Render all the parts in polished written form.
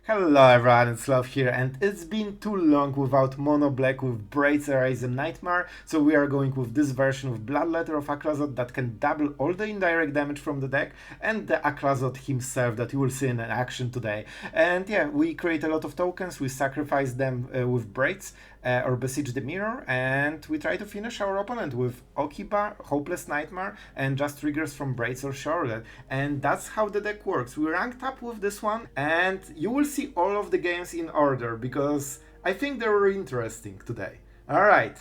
Hello everyone, it's Sloth here, and it's been too long without Mono Black with Braids Arisen Nightmare, so we are going with this version of Bloodletter of Aclazotz that can double all the indirect damage from the deck, and the Aclazotz himself that you will see in action today. And yeah, we create a lot of tokens, we sacrifice them with Braids, or besiege the mirror, and we try to finish our opponent with Okiba, Hopeless Nightmare, and just triggers from Braids or Sheoldred. And that's how the deck works. We ranked up with this one, and you will see all of the games in order, because I think they were interesting today. Alright,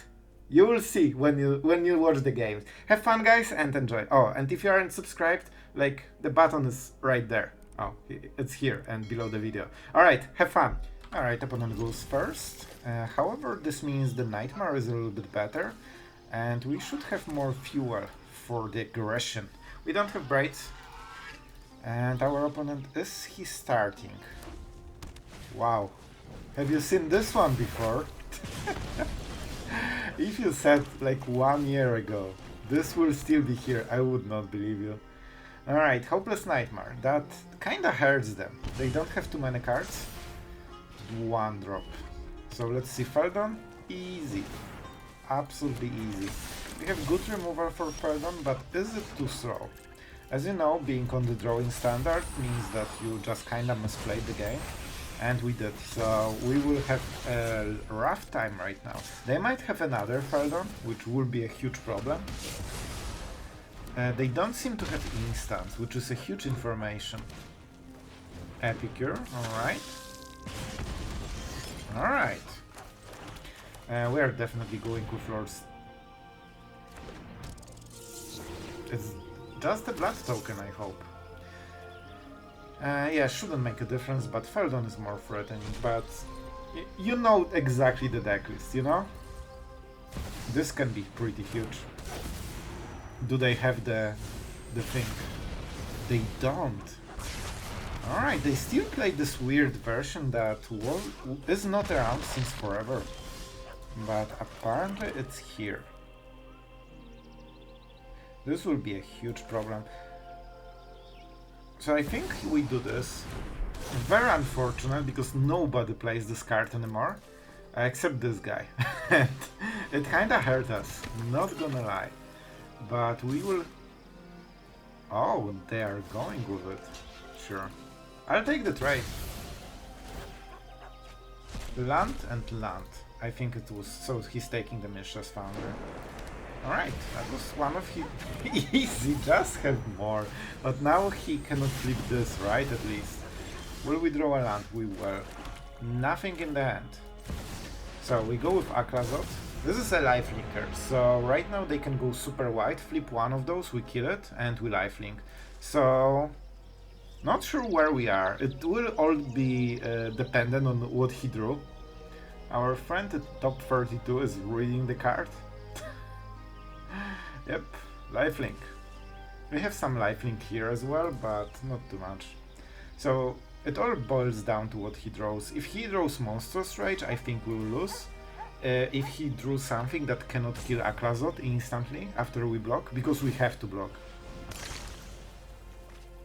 you will see when you watch the games. Have fun guys, and enjoy. Oh, and if you aren't subscribed, like, the button is right there. Oh, it's here and below the video. Alright, have fun. Alright, opponent goes first. However, this means the Nightmare is a little bit better, and we should have more fuel for the aggression. We don't have Braids, and our opponent is he starting. Wow, have you seen this one before? If you said like 1 year ago, this will still be here, I would not believe you. Alright, Hopeless Nightmare, that kinda hurts them. They don't have too many cards. One drop. So let's see, Feldon, easy, absolutely easy. We have good removal for Feldon, but is it too slow? As you know, being on the drawing standard means that you just kinda misplayed the game, and we did, so we will have a rough time right now. They might have another Feldon, which will be a huge problem. They don't seem to have instants, which is a huge information. Epicure, alright. Alright. We are definitely going with Lord's. It's just a blood token, I hope. Yeah, shouldn't make a difference, but Feldon is more threatening, but you know exactly the deck list, you know? This can be pretty huge. Do they have the thing? They don't. Alright, they still play this weird version that is not around since forever, but apparently it's here. This will be a huge problem. So I think we do this. Very unfortunate, because nobody plays this card anymore, except this guy. It kinda hurt us, not gonna lie. But we will... Oh, they are going with it. Sure. I'll take the trade. Land and land. I think it was... So he's taking the Mishra's Founder. Alright, that was one of his... Easy, just have more. But now he cannot flip this, right, at least. Will we draw a land? We will. Nothing in the end. So we go with Aclazotz. This is a lifelinker, so right now they can go super wide, flip one of those, we kill it, and we lifelink. So... Not sure where we are. It will all be dependent on what he drew. Our friend at top 32 is reading the card. Yep, lifelink. We have some lifelink here as well, but not too much. So it all boils down to what he draws. If he draws Monstrous Rage, I think we will lose. If he drew something that cannot kill Aclazotz instantly after we block, because we have to block.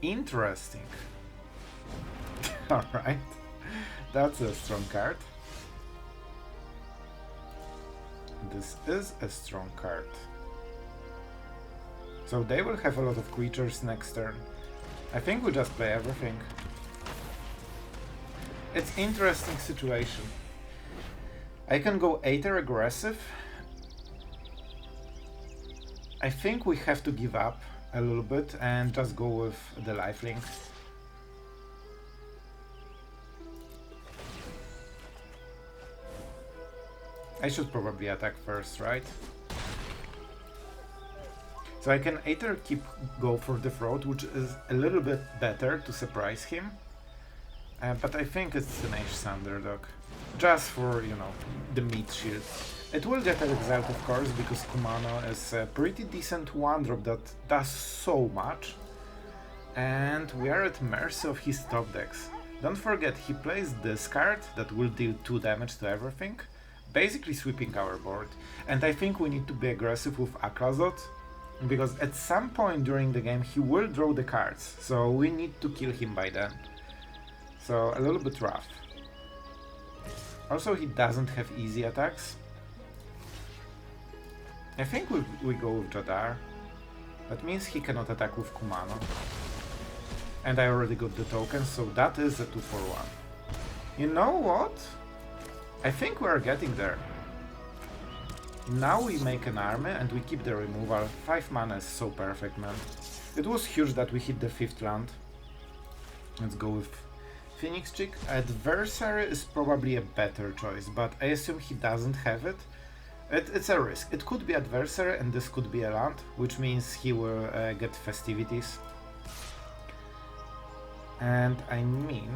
Interesting. Alright, that's a strong card. This is a strong card. So they will have a lot of creatures next turn. I think we just play everything. It's interesting situation. I can go Aether aggressive. I think we have to give up a little bit and just go with the lifelink. I should probably attack first, right? So I can either go for the throat, which is a little bit better to surprise him, but I think it's Tenacious Underdog, just for, you know, the meat shield. It will get exiled, of course, because Kumano is a pretty decent one-drop that does so much, and we are at mercy of his top decks. Don't forget, he plays this card that will deal 2 damage to everything, basically sweeping our board, and I think we need to be aggressive with Aclazotz, because at some point during the game he will draw the cards, so we need to kill him by then. So a little bit rough. Also, he doesn't have easy attacks. I think we go with Jadar. That means he cannot attack with Kumano. And I already got the token, so that is a 2-for-1. You know what? I think we are getting there. Now we make an army and we keep the removal. 5 mana is so perfect, man. It was huge that we hit the 5th land. Let's go with Phoenix Chick. Adversary is probably a better choice, but I assume he doesn't have it. It's a risk. It could be Adversary and this could be a land, which means he will get Festivities. And I mean,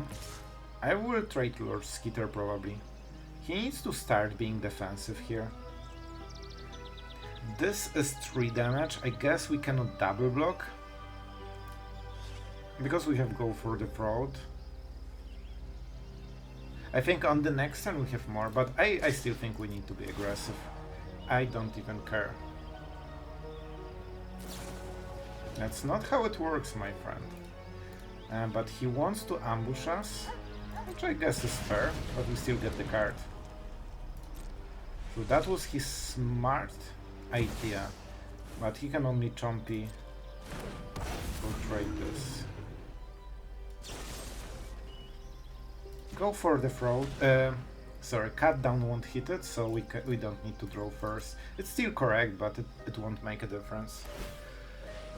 I will trade Lord Skitter probably. He needs to start being defensive here. This is 3 damage. I guess we cannot double block. Because we have go for the fraud. I think on the next turn we have more, but I still think we need to be aggressive. I don't even care. That's not how it works, my friend. But he wants to ambush us, which I guess is fair, but we still get the card. So that was his smart idea, but he can only chompy or trade this. Go for the fraud. Sorry, cut down won't hit it, so we don't need to draw first. It's still correct, but it won't make a difference.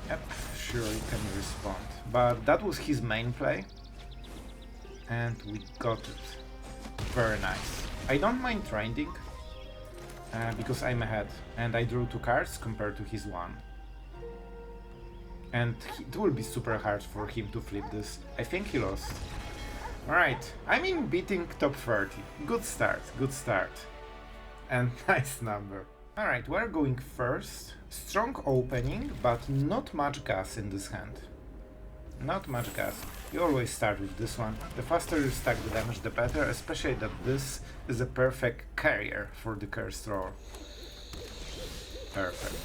Yep, sure, he can respond. But that was his main play, and we got it. Very nice. I don't mind trending, because I'm ahead, and I drew 2 cards compared to his 1. And it will be super hard for him to flip this. I think he lost. Alright, I mean beating top 30. Good start, good start. And nice number. Alright, we're going first. Strong opening, but not much gas in this hand. Not much gas. You always start with this one. The faster you stack the damage, the better, especially that this is a perfect carrier for the Cursed Roar. Perfect.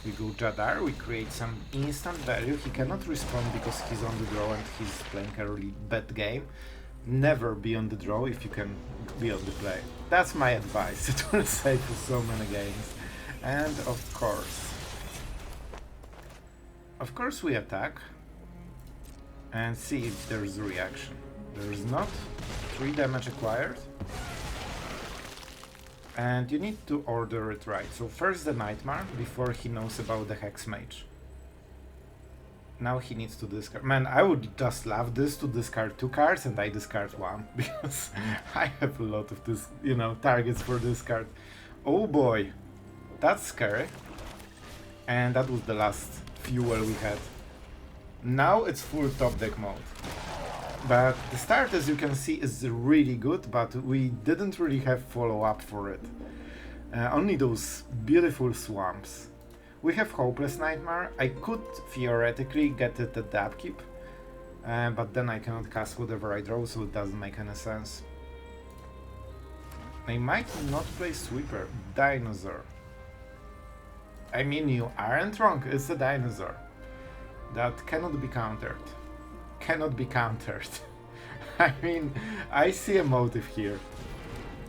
We go Jadar, we create some instant value. He cannot respond because he's on the draw and he's playing a really bad game. Never be on the draw if you can be on the play. That's my advice. It will save you so many games. And of course we attack and see if there's a reaction. There's not. 3 damage acquired. And you need to order it right. So first the Nightmare before he knows about the Hexmage. Now he needs to discard. Man, I would just love this to discard 2 cards and I discard 1 because I have a lot of this, you know, targets for discard. Oh boy, that's scary. And that was the last fuel we had. Now it's full top deck mode. But the start, as you can see, is really good, but we didn't really have follow-up for it. Only those beautiful swamps. We have Hopeless Nightmare. I could theoretically get it at the upkeep, but then I cannot cast whatever I draw, so it doesn't make any sense. I might not play Sweeper. Dinosaur. I mean, you aren't wrong, it's a dinosaur. That cannot be countered. Cannot be countered. I mean, I see a motive here.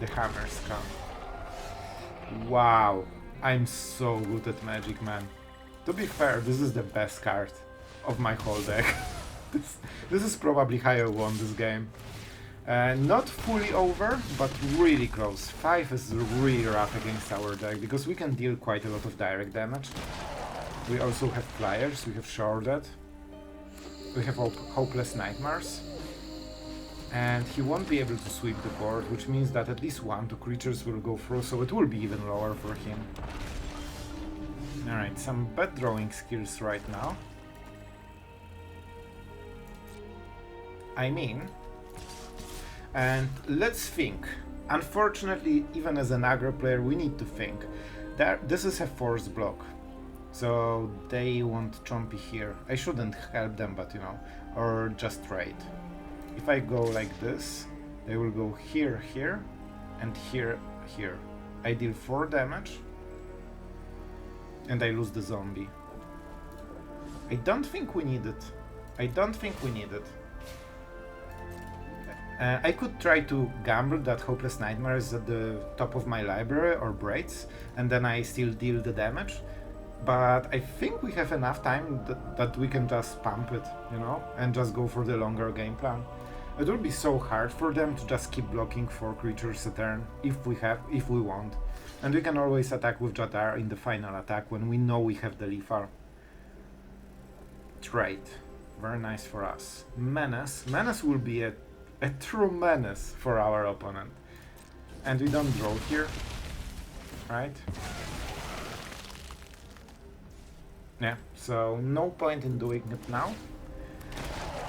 The hammers come. Wow, I'm so good at Magic, man. To be fair, this is the best card of my whole deck. This is probably how I won this game. Not fully over, but really close. 5 is really rough against our deck, because we can deal quite a lot of direct damage. We also have Flyers, we have Sheoldred. We have Hopeless Nightmares, and he won't be able to sweep the board, which means that at least 1-2 creatures will go through, so it will be even lower for him. Alright, some bad drawing skills right now. I mean, and let's think. Unfortunately, even as an aggro player, we need to think. This is a forced block. So they want Chompy here. I shouldn't help them, but you know, or just trade. If I go like this, they will go here, here, and here, here. I deal 4 damage, and I lose the zombie. I don't think we need it. I don't think we need it. I could try to gamble that Hopeless Nightmare is at the top of my library or Braids, and then I still deal the damage. But I think we have enough time that we can just pump it, you know, and just go for the longer game plan. It will be so hard for them to just keep blocking 4 creatures a turn if we want. And we can always attack with Jadar in the final attack when we know we have the lethal. Trade. Very nice for us. Menace. Menace will be a true menace for our opponent. And we don't draw here, right? Yeah, so no point in doing it now.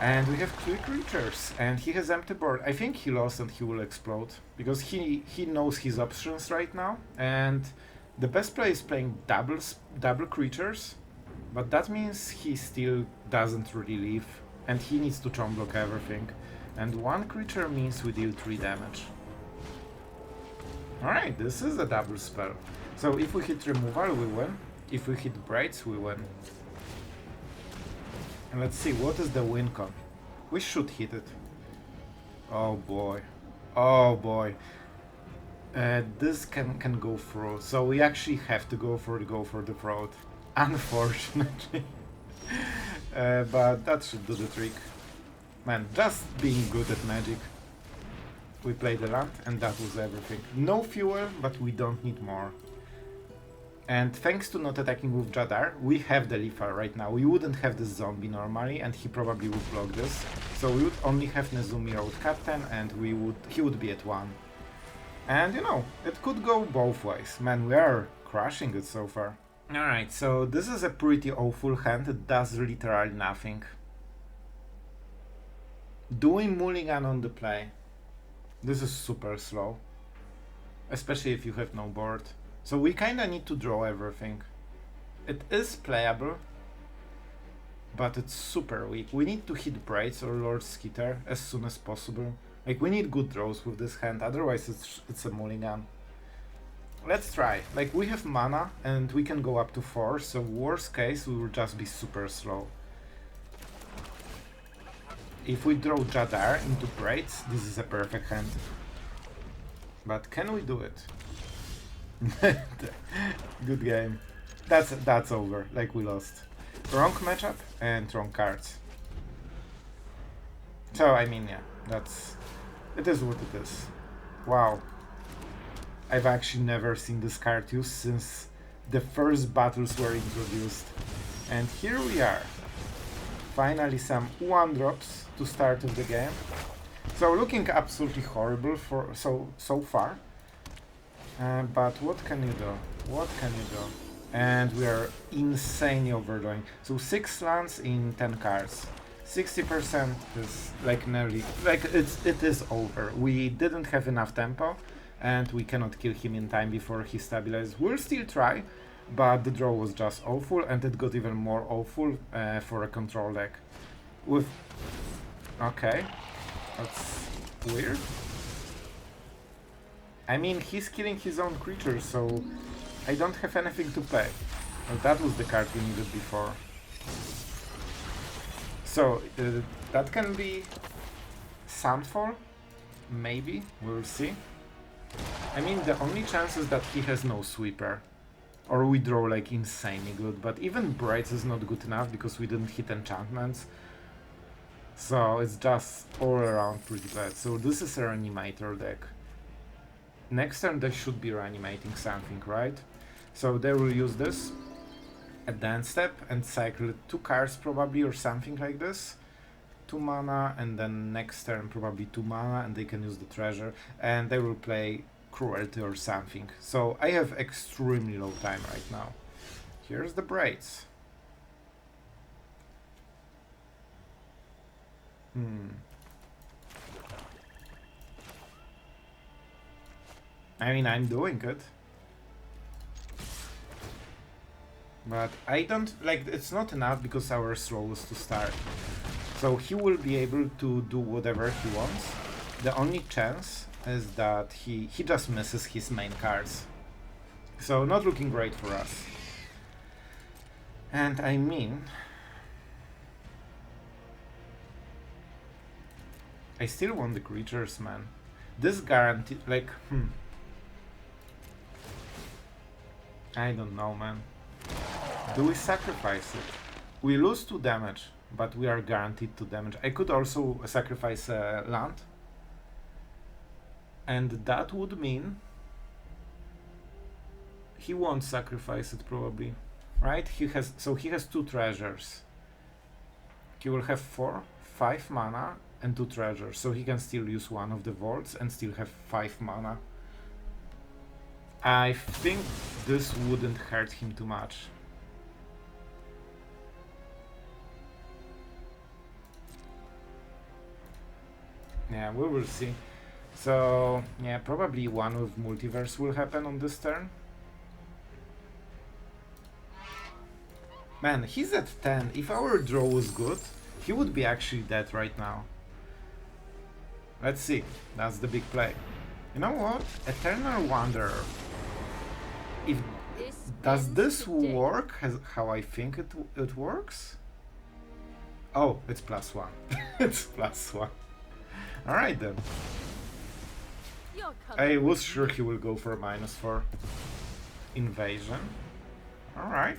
And we have 3 creatures, and he has empty board. I think he lost and he will explode, because he knows his options right now. And the best play is playing double creatures, but that means he still doesn't really leave, and he needs to chomp block everything. And 1 creature means we deal 3 damage. Alright, this is a double spell. So if we hit removal, we win. If we hit Braids, we win. And let's see, what is the win con? We should hit it. Oh boy. Oh boy. This can go through. So we actually have to go for the throat. Unfortunately. But that should do the trick. Man, just being good at Magic. We played the land and that was everything. No fuel, but we don't need more. And thanks to not attacking with Jadar, we have the lethal right now. We wouldn't have this zombie normally, and he probably would block this. So we would only have Nezumi Road Captain, and he would be at 1. And you know, it could go both ways. Man, we are crushing it so far. Alright, so this is a pretty awful hand. It does literally nothing. Doing mulligan on the play. This is super slow. Especially if you have no board. So we kinda need to draw everything. It is playable, but it's super weak. We need to hit Braids or Lord Skitter as soon as possible. Like, we need good draws with this hand, otherwise it's a mulligan. Let's try. Like, we have mana and we can go up to 4, so worst case we will just be super slow. If we draw Jadar into Braids, this is a perfect hand. But can we do it? Good game. That's over. Like, we lost. Wrong matchup and wrong cards. So I mean, yeah, it is what it is. Wow. I've actually never seen this card used since the first battles were introduced. And here we are. Finally some 1-drops to start of the game. So looking absolutely horrible for so far. But what can you do? What can you do? And we are insanely overdoing. So 6 lands in 10 cards. 60% is like nearly, like it is over. We didn't have enough tempo, and we cannot kill him in time before he stabilizes. We'll still try, but the draw was just awful, and it got even more awful for a control deck. Okay, that's weird. I mean, he's killing his own creatures, so I don't have anything to pay. Well, that was the card we needed before. So, that can be Sandfall? Maybe, we'll see. I mean, the only chance is that he has no sweeper. Or we draw like insanely good, but even Braids is not good enough because we didn't hit enchantments. So it's just all around pretty bad. So this is a Reanimator deck. Next turn they should be reanimating something, right? So they will use this at the end step and cycle 2 cards probably or something like this. 2 mana, and then next turn probably 2 mana, and they can use the treasure, and they will play Cruelty or something. So I have extremely low time right now. Here's the Braids. I mean, I'm doing it. But I don't, like, it's not enough because our slow was to start. So he will be able to do whatever he wants. The only chance is that he just misses his main cards. So not looking great for us. And I mean, I still want the creatures, man. This guarantee, like, I don't know, man. Do we sacrifice it? We lose 2 damage, but we are guaranteed 2 damage. I could also sacrifice land. And that would mean he won't sacrifice it probably, right? He has 2 treasures. He will have 5 mana and 2 treasures, so he can still use one of the vaults and still have 5 mana. I think this wouldn't hurt him too much. Yeah, we will see. So yeah, probably one with multiverse will happen on this turn. Man, he's at 10. If our draw was good, he would be actually dead right now. Let's see. That's the big play. You know what? Eternal Wanderer. Does this work how I think it works? Oh, it's +1. It's +1. Alright then. I was sure he will go for -4. Invasion. Alright.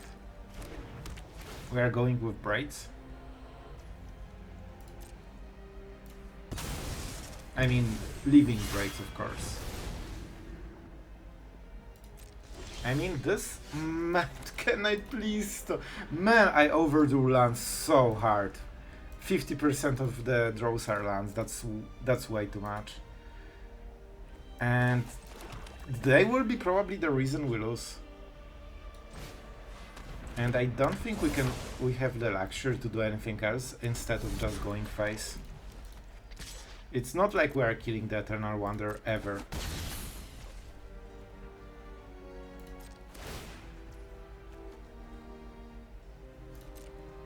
We are going with Braids. I mean, leaving Braids, of course. I mean, this... Man, can I please stop? Man, I overdrew lands so hard. 50% of the draws are lands. That's way too much. And they will be probably the reason we lose. And I don't think we have the luxury to do anything else instead of just going face. It's not like we are killing the Eternal Wanderer ever.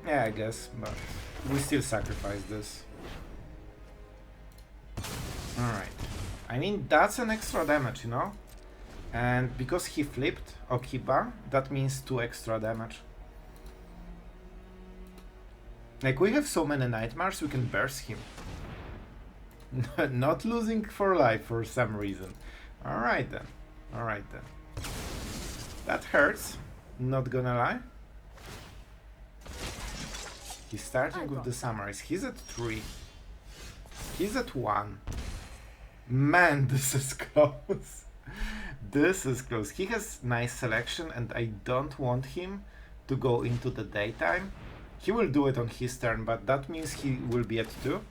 Yeah, I guess, but we still sacrifice this. Alright. I mean, that's an extra damage, you know? And because he flipped Okiba, that means 2 extra damage. Like, we have so many nightmares, we can burst him. Not losing for life for some reason. Alright then. Alright then. That hurts, not gonna lie. He's starting with the Summarize. He's at 3. He's at 1. Man, this is close. This is close. He has nice selection and I don't want him to go into the daytime. He will do it on his turn, but that means he will be at 2.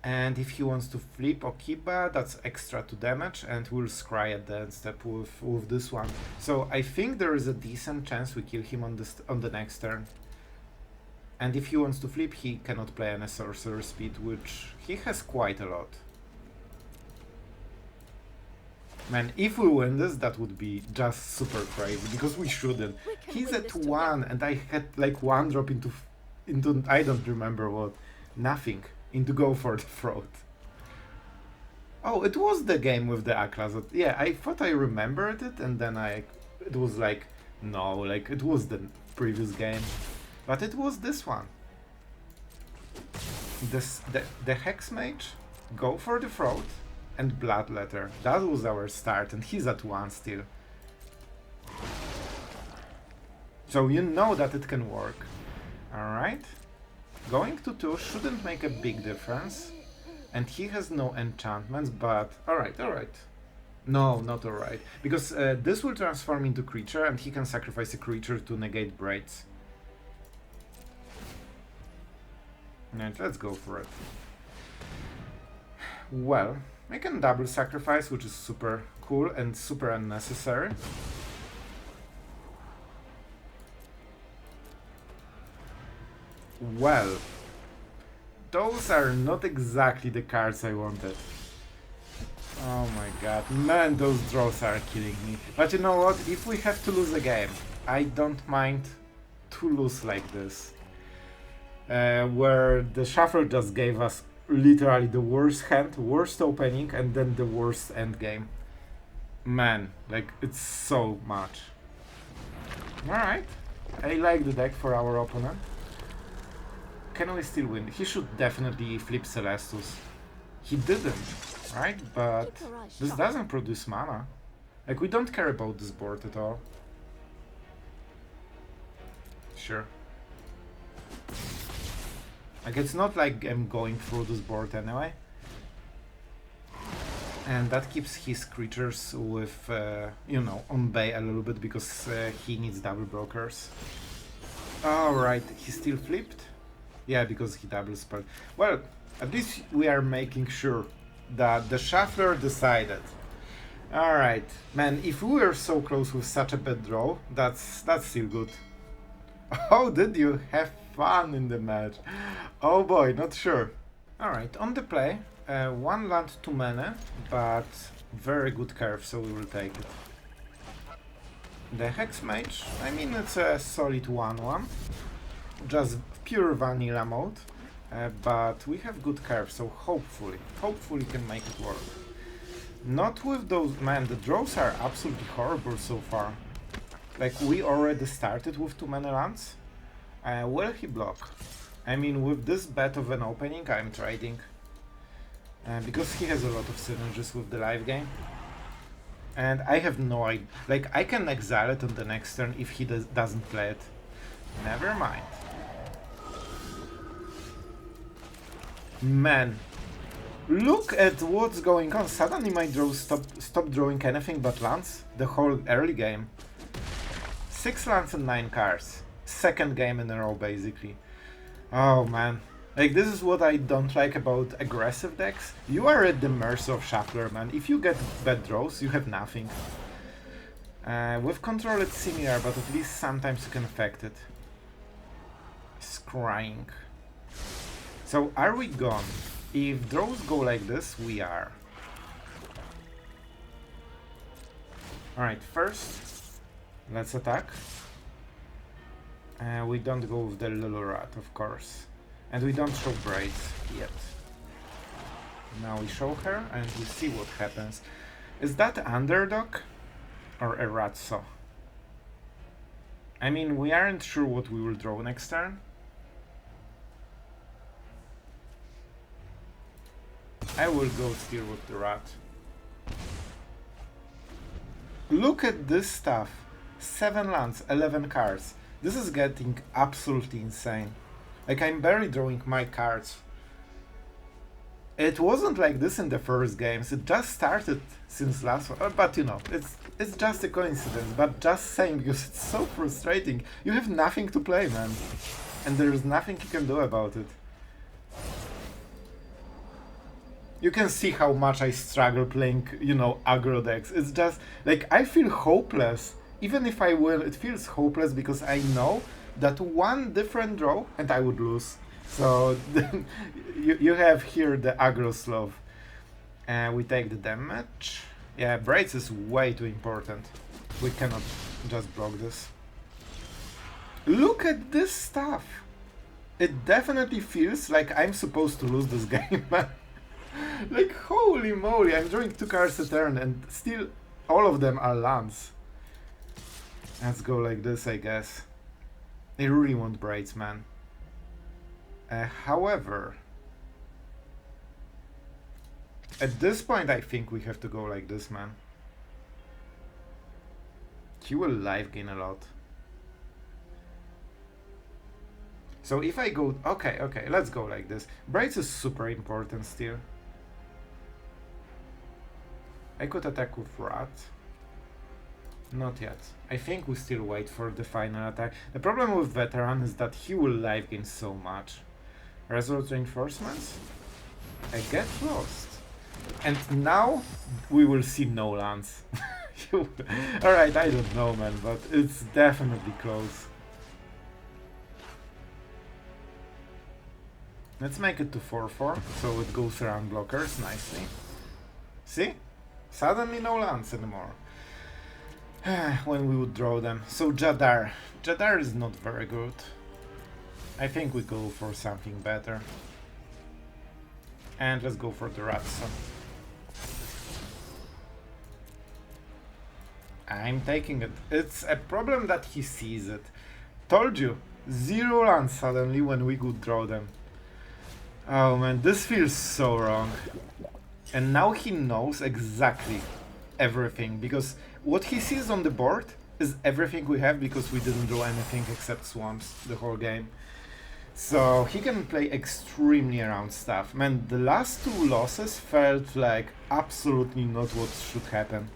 And if he wants to flip Okiba, that's extra 2 damage and we'll scry at the end step with this one. So I think there is a decent chance we kill him on the next turn. And if he wants to flip, he cannot play any Sorcerer Speed, which he has quite a lot. Man, if we win this, that would be just super crazy, because we shouldn't. He's at 1, and I had like 1 drop into I don't remember what, nothing, into Go for the Throat. Oh, it was the game with the Aclazotz. Yeah, I thought I remembered it, and then it was like, no, like it was the previous game. But it was this one. The Hexmage, Go for the Throat, and Bloodletter. That was our start, and he's at 1 still. So you know that it can work. Alright. Going to 2 shouldn't make a big difference. And he has no enchantments, but... Alright, alright. No, not alright. Because this will transform into creature, and he can sacrifice a creature to negate Braids. Right, let's go for it. Well, I can double sacrifice, which is super cool and super unnecessary. Well, those are not exactly the cards I wanted. Oh my god, man, those draws are killing me. But you know what, if we have to lose a game, I don't mind to lose like this. Where the shuffle just gave us literally the worst hand, worst opening, and then the worst endgame. Man, like, it's so much. Alright, I like the deck for our opponent. Can we still win? He should definitely flip Celestus. He didn't, right? But this doesn't produce mana. Like, we don't care about this board at all. Sure. Like, it's not like I'm going through this board anyway. And that keeps his creatures with, you know, on bay a little bit because he needs double brokers. Alright, he still flipped? Yeah, because he double spelled. Well, at least we are making sure that the shuffler decided. Alright, man, if we were so close with such a bad draw, that's still good. Oh, did you have fun in the match? Oh boy, not sure. Alright, on the play, 1 land, 2 mana, but very good curve, so we will take it. The Hexmage, I mean, it's a solid 1-1, just pure vanilla mode, but we have good curve, so hopefully can make it work. Not with those, man, the draws are absolutely horrible so far. Like, we already started with 2 mana lands. Will he block? I mean, with this bad of an opening, I'm trading. Because he has a lot of synergies with the live game. And I have no idea. Like, I can exile it on the next turn if he doesn't play it. Never mind. Man. Look at what's going on. Suddenly my draws stop drawing anything but lands. The whole early game. 6 lands and 9 cards. Second game in a row, basically. Oh man. Like, this is what I don't like about aggressive decks. You are at the mercy of Shuffler, man. If you get bad draws, you have nothing. With control it's similar, but at least sometimes you can affect it. Scrying. So, are we gone? If draws go like this, we are. Alright, first, let's attack. We don't go with the little rat, of course. And we don't show Braids yet. Now we show her and we see what happens. Is that Underdog or a rat saw? I mean, we aren't sure what we will draw next turn. I will go still with the rat. Look at this stuff. 7 lands, 11 cards. This is getting absolutely insane. Like, I'm barely drawing my cards. It wasn't like this in the first games. It just started since last one. But you know, it's just a coincidence. But just saying, because it's so frustrating. You have nothing to play, man. And there's nothing you can do about it. You can see how much I struggle playing, you know, aggro decks. It's just, like, I feel hopeless. Even if I win, it feels hopeless because I know that one different draw and I would lose. So you have here the aggro Sloth. We take the damage. Yeah, Braids is way too important. We cannot just block this. Look at this stuff! It definitely feels like I'm supposed to lose this game. Like, holy moly, I'm drawing 2 cards a turn and still all of them are lands. Let's go like this, I guess. I really want Braids, man. However, at this point I think we have to go like this, man. He will life gain a lot. So if I go... Okay, let's go like this. Braids is super important still. I could attack with Rat. Not yet. I think we still wait for the final attack. The problem with Veteran is that he will life gain so much. Resolute Reinforcements? I get lost. And now we will see no lands. Alright, I don't know, man, but it's definitely close. Let's make it to 4-4, so it goes around blockers nicely. See? Suddenly no lands anymore. When we would draw them. So Jadar. Jadar is not very good. I think we go for something better. And let's go for the rats. I'm taking it. It's a problem that he sees it. Told you. 0 lands suddenly when we could draw them. Oh man, this feels so wrong. And now he knows exactly everything, because what he sees on the board is everything we have, because we didn't do anything except swamps the whole game. So he can play extremely around stuff. Man, the last two losses felt like absolutely not what should happen.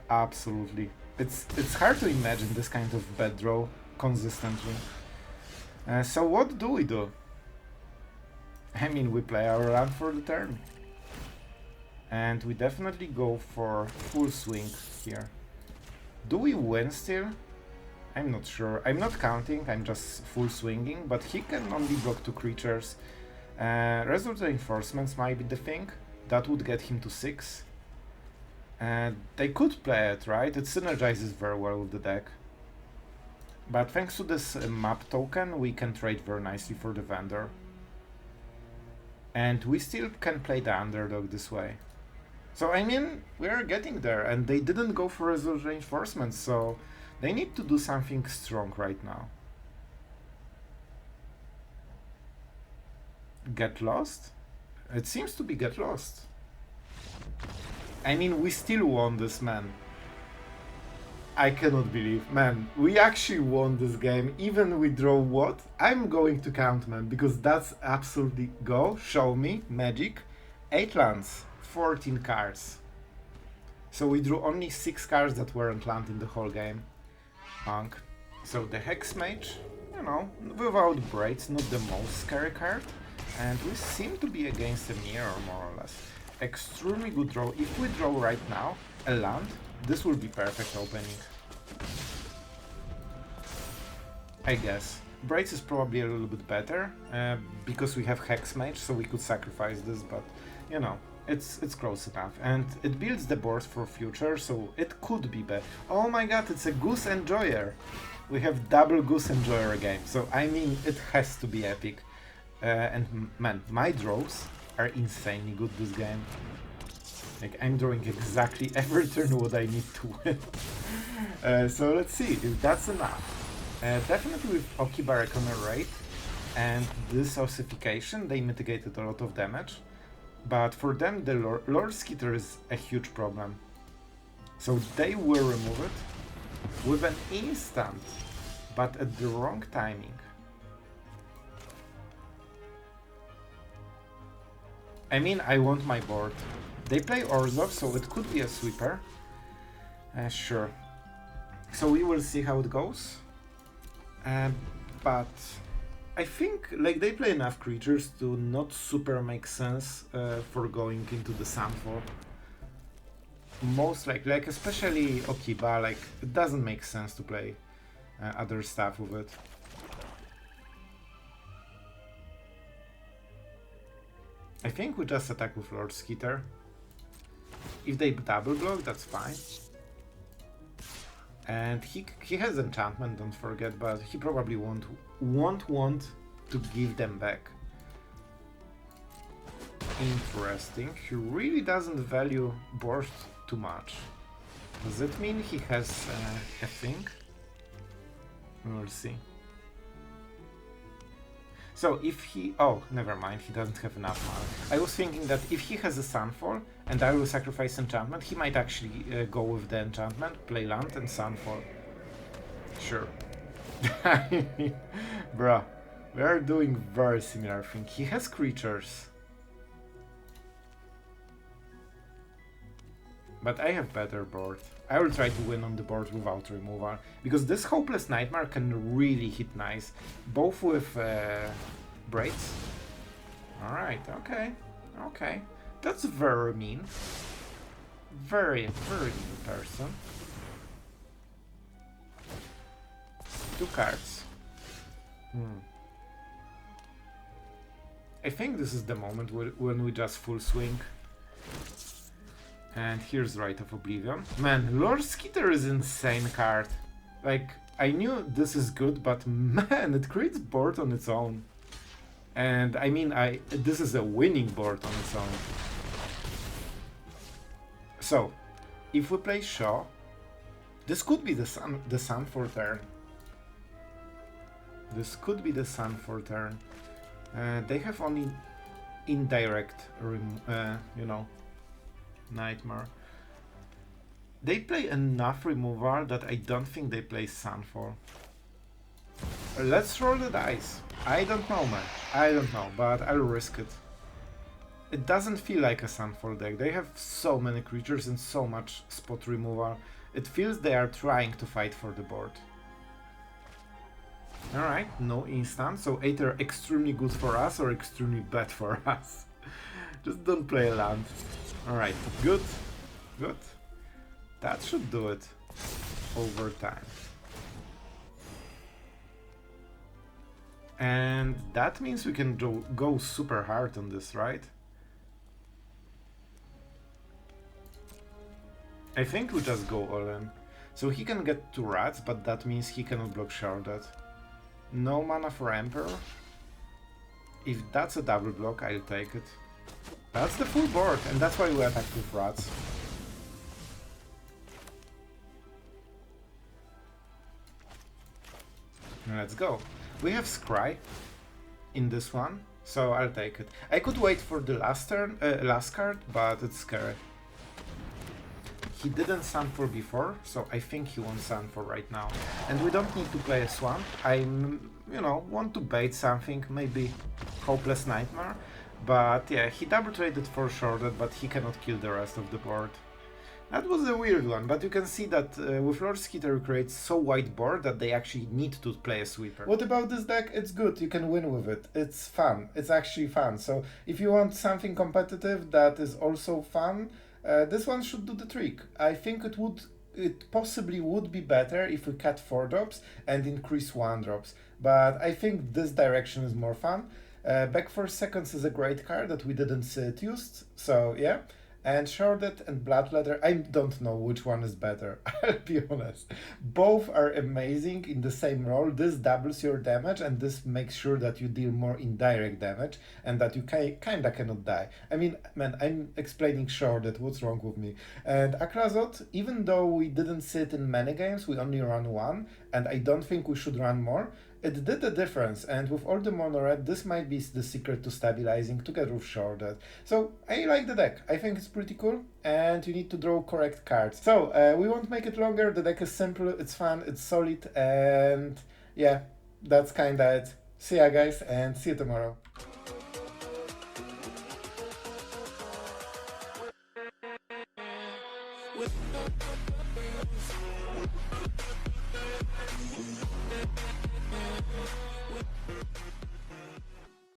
Absolutely. It's hard to imagine this kind of bad draw consistently. So what do we do? I mean, we play our land for the turn. And we definitely go for full swing here. Do we win still? I'm not sure. I'm not counting, I'm just full swinging, but he can only block 2 creatures. Resolute Reinforcements might be the thing. That would get him to 6. They could play it, right? It synergizes very well with the deck. But thanks to this map token, we can trade very nicely for the vendor. And we still can play the underdog this way. So I mean, we are getting there, and they didn't go for Resolute Reinforcements, so they need to do something strong right now. Get lost? It seems to be get lost. I mean, we still won this, man. I cannot believe, man, we actually won this game, even we draw what? I'm going to count, man, because that's absolutely go, show me, magic, 8 lands, 14 cards. So we drew only 6 cards that weren't land in the whole game. So the Hexmage, you know, without Braids, not the most scary card, and we seem to be against a Mire, more or less. Extremely good draw. If we draw right now a land, this will be perfect opening. I guess. Braids is probably a little bit better, because we have Hexmage, so we could sacrifice this, but, you know, it's close enough. And it builds the board for future, so it could be bad. Oh my god, it's a Goose Enjoyer! We have double Goose Enjoyer game, so I mean, it has to be epic. And man, my draws are insanely good this game. Like, I'm drawing exactly every turn what I need to win. So let's see if that's enough. Definitely with Okiba Reconer Raid and this ossification, they mitigated a lot of damage. But for them, the Lord Skitter is a huge problem. So they will remove it with an instant, but at the wrong timing. I mean, I want my board. They play Orzhov, so it could be a sweeper. Sure. So we will see how it goes. But I think like they play enough creatures to not super make sense for going into the Sunfall. Most like especially Okiba, like it doesn't make sense to play other stuff with it. I think we just attack with Lord Skitter. If they double block, that's fine. And he has enchantment, don't forget, but he probably won't want to give them back. Interesting. He really doesn't value board too much. Does it mean he has a thing? We'll see. So if he... oh, never mind, he doesn't have enough mana. I was thinking that if he has a Sunfall and I will sacrifice enchantment, he might actually go with the enchantment, play land and Sunfall. Sure. Bruh, we are doing very similar thing. He has creatures. But I have better board. I will try to win on the board without removal, because this Hopeless Nightmare can really hit nice, both with Braids. Alright, okay, okay. That's very mean. Very, very mean person. 2 cards. I think this is the moment when we just full swing. And here's Rite of Oblivion. Man, Lord Skitter is insane card. Like, I knew this is good, but man, it creates board on its own. And I mean, this is a winning board on its own. So, if we play Shaw, this could be the sun for turn. This could be the sun for turn. They have only indirect, you know, Nightmare. They play enough removal that I don't think they play Sunfall. Let's roll the dice. I don't know, man. I don't know, but I'll risk it. It doesn't feel like a Sunfall deck. They have so many creatures and so much spot removal. It feels they are trying to fight for the board. Alright, no instant, so either extremely good for us or extremely bad for us. Just don't play a land. Alright, good. Good. That should do it over time. And that means we can go super hard on this, right? I think we just go all in. So he can get 2 rats, but that means he cannot block Sheoldred. No mana for Emperor. If that's a double block, I'll take it. That's the full board, and that's why we attack with rats. Let's go. We have Scry in this one, so I'll take it. I could wait for the last turn, last card, but it's scary. He didn't Sunfall before, so I think he won't Sunfall right now. And we don't need to play a Swamp. You know, want to bait something, maybe Hopeless Nightmare. But yeah, he double traded for Sheoldred, but he cannot kill the rest of the board. That was a weird one, but you can see that with Lord Skitter creates so wide board that they actually need to play a sweeper. What about this deck? It's good, you can win with it. It's fun, it's actually fun. So if you want something competitive that is also fun, this one should do the trick. I think it possibly would be better if we cut 4 drops and increase 1 drops, but I think this direction is more fun. Back for Seconds is a great card that we didn't see it used, so yeah. And Sheoldred and Bloodletter, I don't know which one is better, I'll be honest. Both are amazing in the same role. This doubles your damage and this makes sure that you deal more indirect damage and that you kinda cannot die. I mean, man, I'm explaining Sheoldred, what's wrong with me? And Aclazotz, even though we didn't see it in many games, we only run 1, and I don't think we should run more. It did a difference, and with all the mono red, this might be the secret to stabilizing together with Sheoldred. So I like the deck. I think it's pretty cool, and you need to draw correct cards. So we won't make it longer. The deck is simple, it's fun, it's solid, and yeah, that's kinda it. See ya guys, and see you tomorrow.